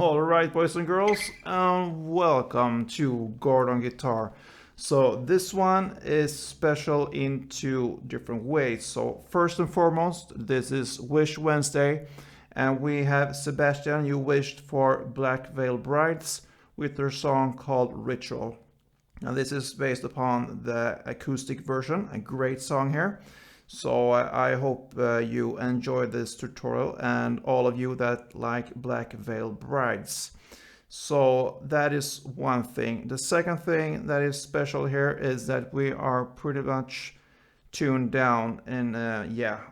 Alright, boys and girls, welcome to Gordon Guitar. So this one is special in two different ways. So first and foremost, this is Wish Wednesday, and we have Sebastian, you wished for Black Veil Brides with their song called Ritual. Now this is based upon the acoustic version, a great song here. So I hope you enjoy this tutorial, and all of you that like Black Veil Brides. So that is one thing. The second thing that is special here is that we are pretty much tuned down in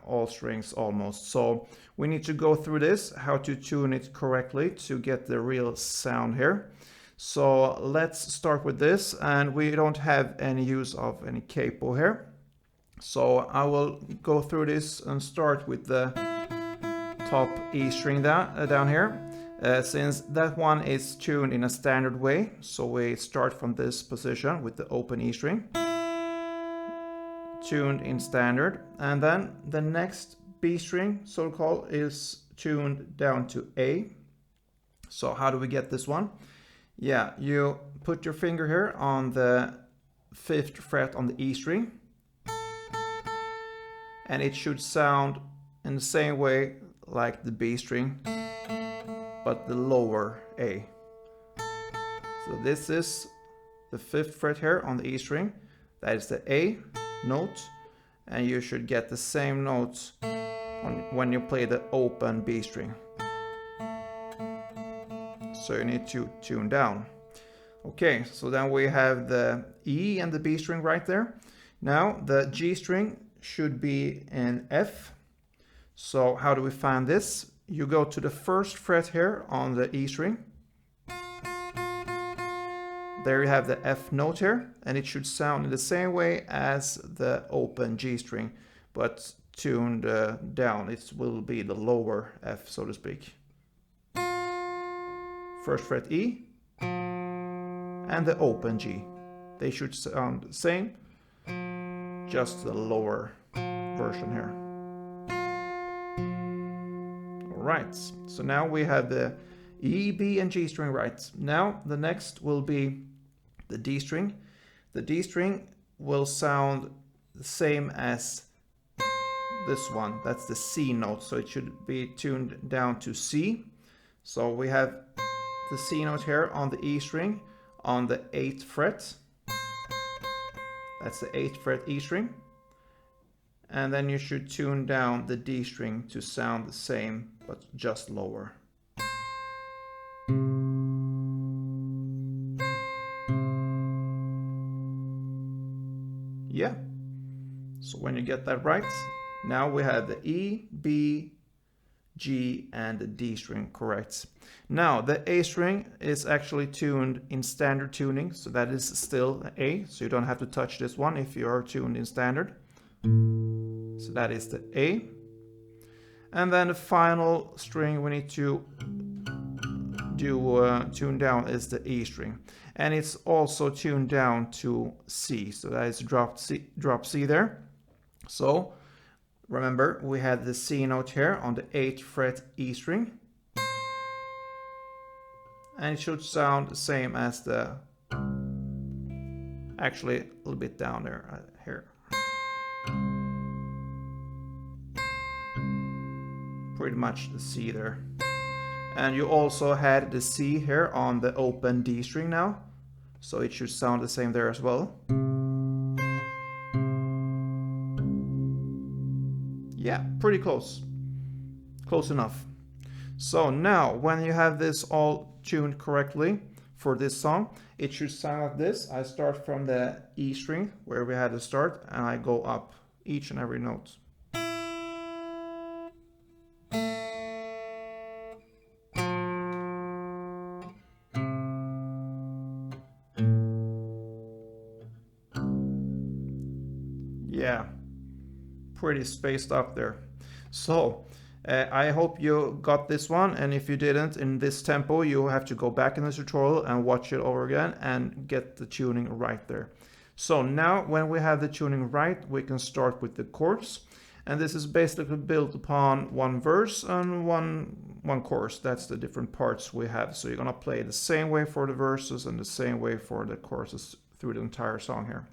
all strings almost. So we need to go through this, how to tune it correctly to get the real sound here. So let's start with this, and we don't have any use of any capo here. So I will go through this and start with the top E string down here, since that one is tuned in a standard way. So we start from this position with the open E string, tuned in standard, and then the next B string, so-called, is tuned down to A. So how do we get this one? Yeah, you put your finger here on the 5th fret on the E string, and it should sound in the same way like the B string, but the lower A. So this is the 5th fret here on the E string, that is the A note, and you should get the same notes when you play the open B string. So you need to tune down. Okay, so then we have the E and the B string right there. Now the G string should be in F. So how do we find this? You go to the 1st fret here on the E string. There you have the F note here, and it should sound in the same way as the open G string, but tuned down. It will be the lower F, so to speak. 1st fret E and the open G. They should sound the same, just the lower version here. Alright, so now we have the E, B, and G string right. Now the next will be the D string. The D string will sound the same as this one. That's the C note, so it should be tuned down to C. So we have the C note here on the E string on the 8th fret. That's the 8th fret E string. And then you should tune down the D string to sound the same, but just lower. Yeah. So when you get that right, now we have the E, B, G, and the D string correct. Now the A string is actually tuned in standard tuning, so that is still A, so you don't have to touch this one if you are tuned in standard. So that is the A. And then the final string we need to tune down is the E string, and it's also tuned down to C, so that is drop C there. So remember, we had the C note here on the 8th fret E string, and it should sound the same as the, actually a little bit down there here. Pretty much the C there. And you also had the C here on the open D string now, so it should sound the same there as well. Yeah, pretty close. Close enough. So now, when you have this all tuned correctly for this song, it should sound like this. I start from the E string, where we had to start, and I go up each and every note. Yeah, pretty spaced up there. So I hope you got this one, and if you didn't in this tempo, you have to go back in the tutorial and watch it over again and get the tuning right there. So now when we have the tuning right, we can start with the chords, and this is basically built upon one verse and one one chorus. That's the different parts we have. So you're gonna play the same way for the verses and the same way for the choruses through the entire song here.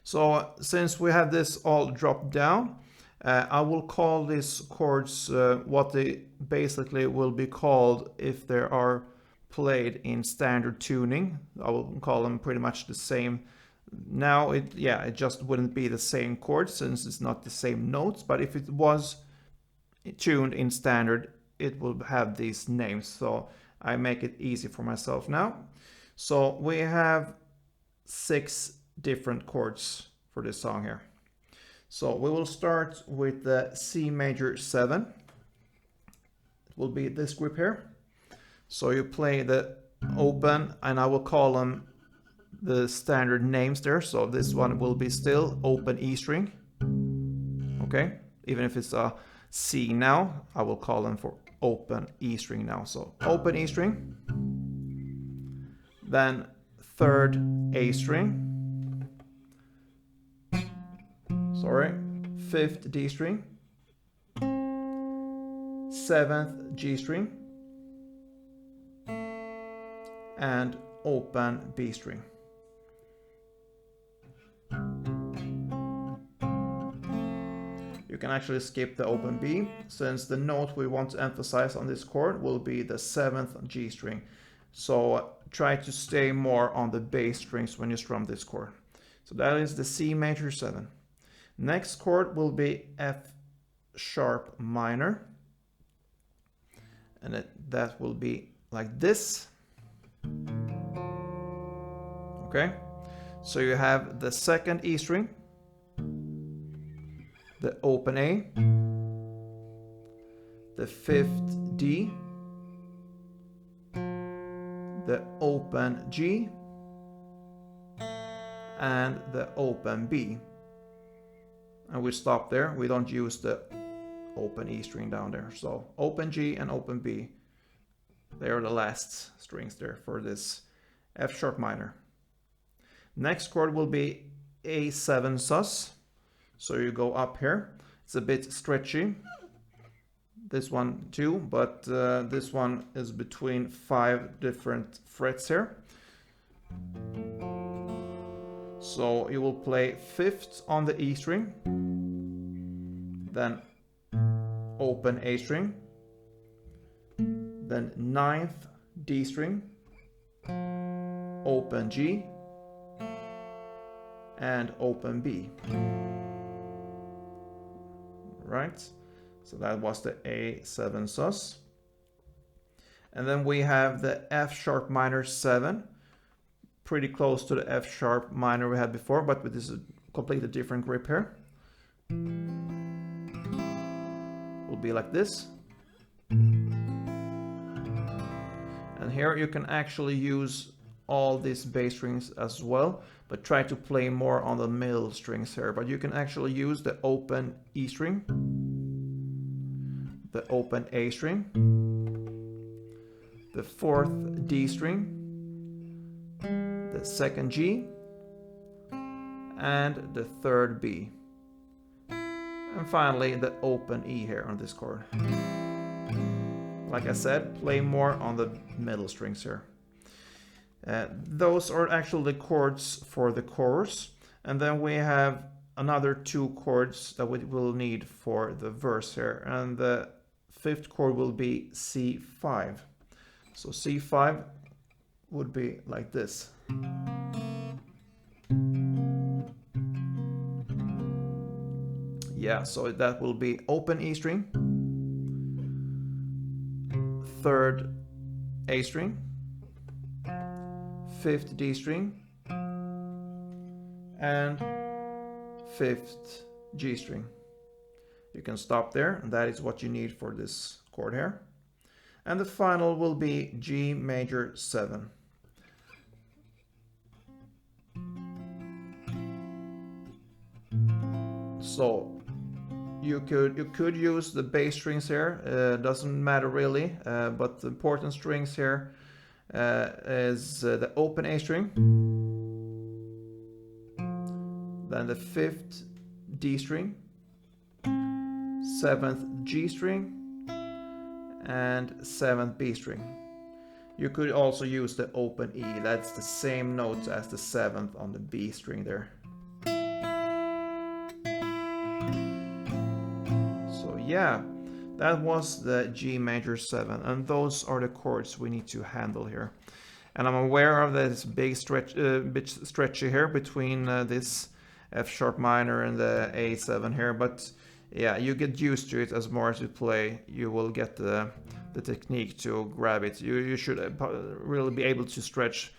So since we have this all dropped down, I will call these chords what they basically will be called if they are played in standard tuning. I will call them pretty much the same. Now it just wouldn't be the same chords since it's not the same notes, but if it was tuned in standard, it will have these names. So I make it easy for myself now. So we have 6 different chords for this song here. So we will start with the C major 7. It will be this group here. So you play the open, and I will call them the standard names there. So this one will be still open E string. Okay, even if it's a C now, I will call them for open E string now. So open E string, then 3rd A string, 5th D string, 7th G string, and open B string. You can actually skip the open B, since the note we want to emphasize on this chord will be the 7th G string. So try to stay more on the bass strings when you strum this chord. So that is the C major 7. Next chord will be F sharp minor, and that will be like this. Okay, so you have the 2nd E string, the open A, the 5th D, the open G, and the open B. And we stop there. We don't use the open E string down there. So open G and open B, they are the last strings there for this F sharp minor. Next chord will be A7 sus. So you go up here. It's a bit stretchy. This one too, but this one is between 5 different frets here. So you will play 5th on the E string, then open A string, then 9th D string, open G, and open B. Right, so that was the A7 sus. And then we have the F sharp minor 7, pretty close to the F sharp minor we had before, but with this completely different grip here. Will be like this. And here you can actually use all these bass strings as well, but try to play more on the middle strings here. But you can actually use the open E string, the open A string, the 4th D string, the 2nd G, and the 3rd B. And finally the open E here on this chord. Like I said, play more on the middle strings here. Those are actually the chords for the chorus. And then we have another 2 chords that we will need for the verse here. And the 5th chord will be C5. So C5 would be like this. Yeah, so that will be open E string, 3rd A string, 5th D string, and 5th G string. You can stop there, and that is what you need for this chord here. And the final will be G major 7. So you could use the bass strings here, doesn't matter really, but the important strings here is the open A string, then the 5th D string, 7th G string, and 7th B string. You could also use the open E, that's the same notes as the 7th on the B string there. So yeah, that was the G major 7, and those are the chords we need to handle here. And I'm aware of this big bit stretchy here between this F sharp minor and the A7 here, but yeah, you get used to it as more as you play. You will get the technique to grab it. You should really be able to stretch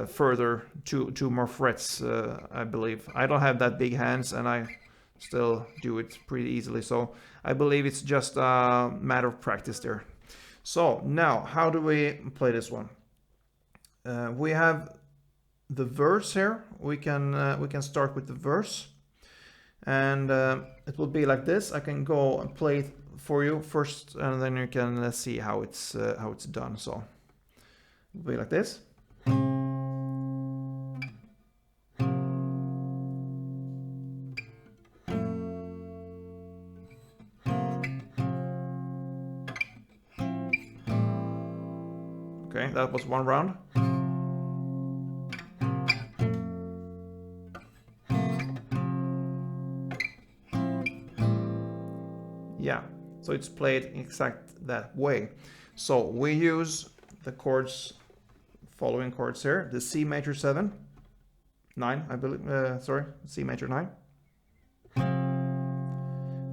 further, two more frets, I believe. I don't have that big hands, and I still do it pretty easily, so I believe it's just a matter of practice there. So now, how do we play this one? We have the verse here. We can start with the verse, and it will be like this. I can go and play it for you first, and then you can see how it's done. So it will be like this. Okay, that was one round. Yeah, so it's played exact that way. So we use the chords, following chords here: the C major 7, 9, I believe. Sorry, C major 9.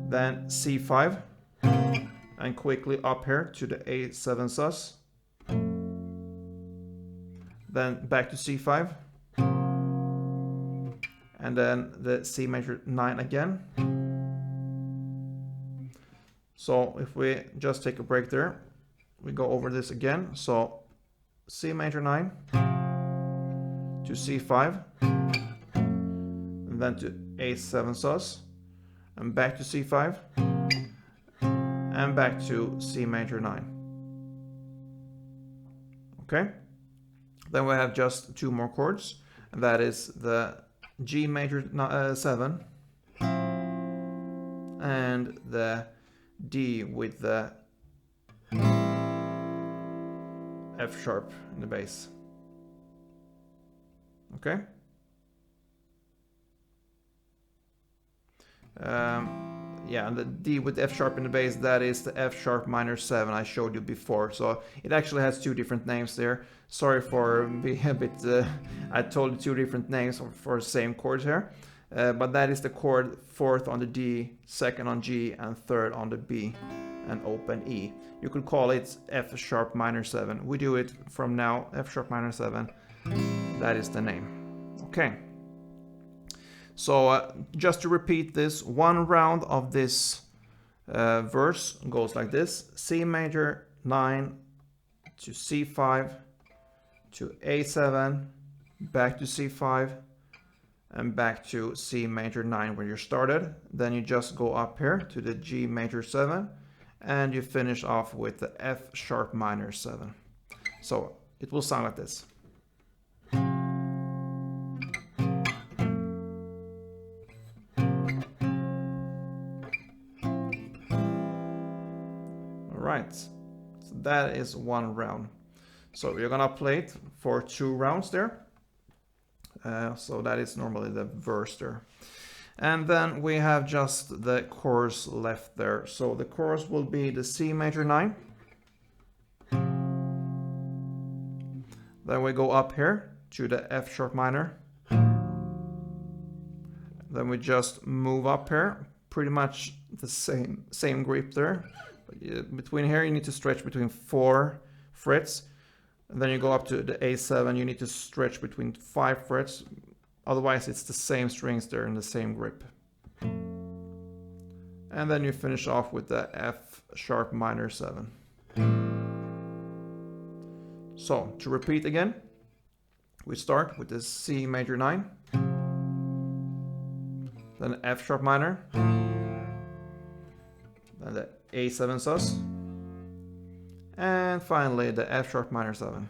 Then C5, and quickly up here to the A7 sus. Then back to C5, and then the C major 9 again. So if we just take a break there, we go over this again. So C major 9 to C5, and then to A7 sus, and back to C5, and back to C major 9. Okay? Then we have just two more chords, and that is the G major 7 and the D with the F sharp in the bass. Okay? Yeah, and the D with F sharp in the bass, that is the F sharp minor 7 I showed you before. So it actually has two different names there. Sorry for being a bit, I told you two different names for the same chords here. But that is the chord 4th on the D, 2nd on G, and 3rd on the B, and open E. You could call it F sharp minor 7. We do it from now, F sharp minor 7. That is the name. Okay. So just to repeat this, one round of this verse goes like this: C major 9 to C5 to A7, back to C5, and back to C major 9 where you started. Then you just go up here to the G major 7, and you finish off with the F sharp minor 7. So it will sound like this. Alright, so that is one round. So we're gonna play it for 2 rounds there. So that is normally the verse there. And then we have just the chorus left there. So the chorus will be the C major 9. Then we go up here to the F sharp minor. Then we just move up here, pretty much the same grip there. But between here you need to stretch between 4 frets. And then you go up to the A7, you need to stretch between 5 frets. Otherwise it's the same strings there in the same grip. And then you finish off with the F sharp minor 7. So to repeat again, we start with the C major 9, then F sharp minor, then the A7 sus, and finally the F sharp minor 7.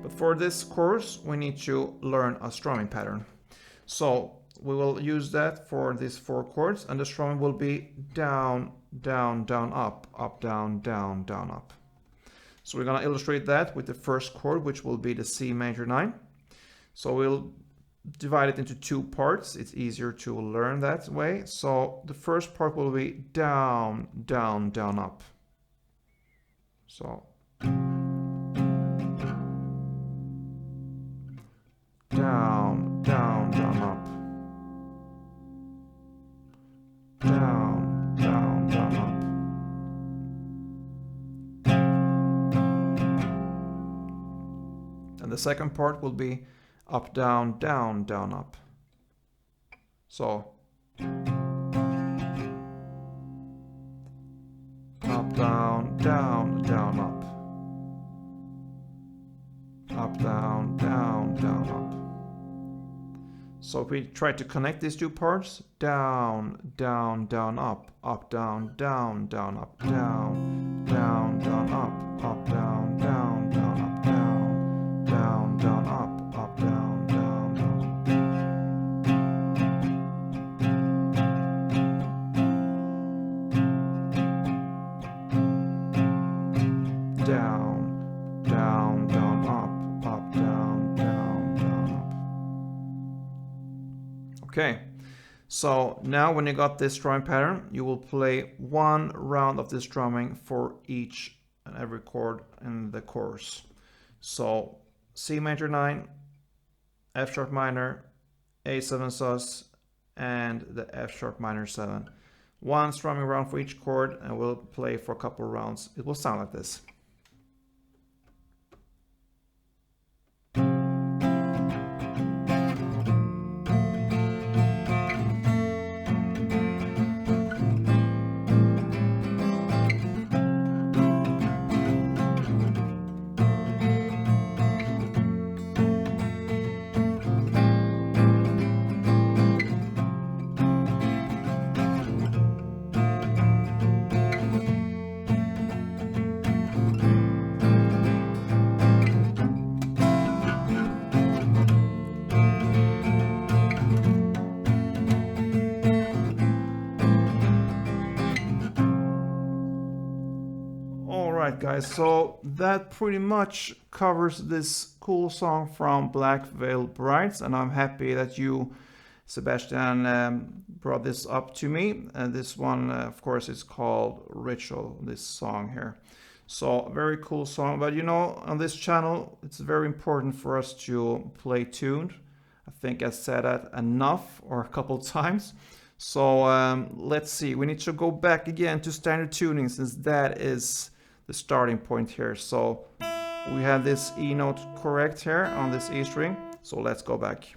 But for this course we need to learn a strumming pattern. So we will use that for these 4 chords, and the strumming will be down, down, down, up, up, down, down, down, up. So we're going to illustrate that with the first chord, which will be the C major 9. So we'll divide it into 2 parts. It's easier to learn that way. So the first part will be down, down, down, up. So down, down, down, up. Down, down, down, up. And the second part will be up, down, down, down, up. So up, down, down, down, up. Up, down, down, down, up. So if we try to connect these 2 parts, down, down, down, up, down, down, down, up, down, down, down, up, down, down, down, up, down, down, down, up, down, down, down. Down, down, down, up, down, down, down, up. Okay, so now when you got this strumming pattern, you will play 1 round of this strumming for each and every chord in the chorus. So C major 9, F sharp minor, A7 sus, and the F sharp minor 7. 1 strumming round for each chord, and we'll play for a couple of rounds. It will sound like this. Alright guys, so that pretty much covers this cool song from Black Veil Brides, and I'm happy that you, Sebastian, brought this up to me. And this one, of course, is called Ritual, this song here. So, very cool song, but you know, on this channel, it's very important for us to play tuned. I think I said that enough or a couple times. So, let's see, we need to go back again to standard tuning, since that is the starting point here. So we have this E note correct here on this E string. So let's go back.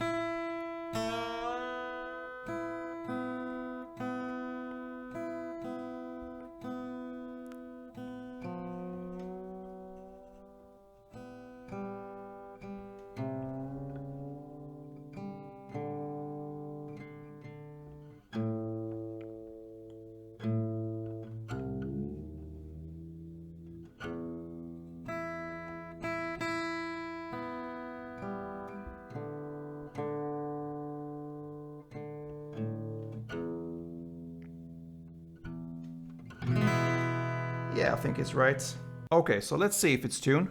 Yeah, I think it's right. Okay, so let's see if it's tuned.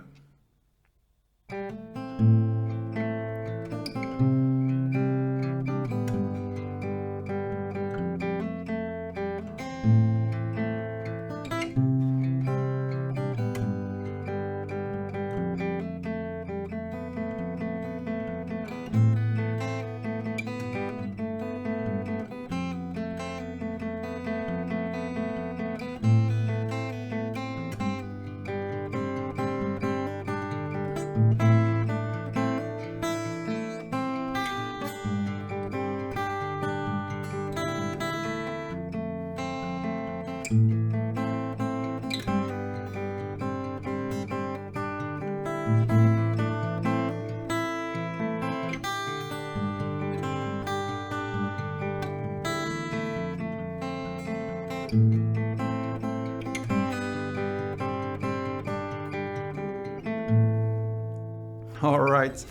All right.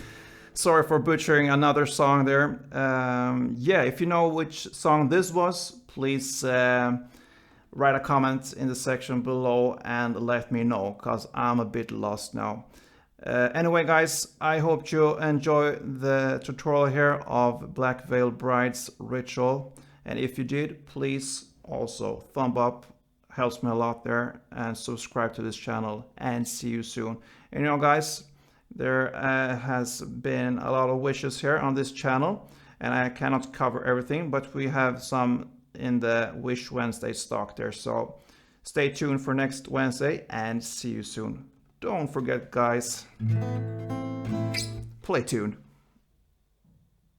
Sorry for butchering another song there. Yeah, if you know which song this was, please write a comment in the section below and let me know, because I'm a bit lost now. Anyway guys, I hope you enjoy the tutorial here of Black Veil Bride's ritual, and if you did, please also thumb up, helps me a lot there, and subscribe to this channel, and see you soon. And you know guys, there has been a lot of wishes here on this channel, and I cannot cover everything, but we have some in the Wish Wednesday stock there, so stay tuned for next Wednesday, and see you soon. Don't forget guys, play tune.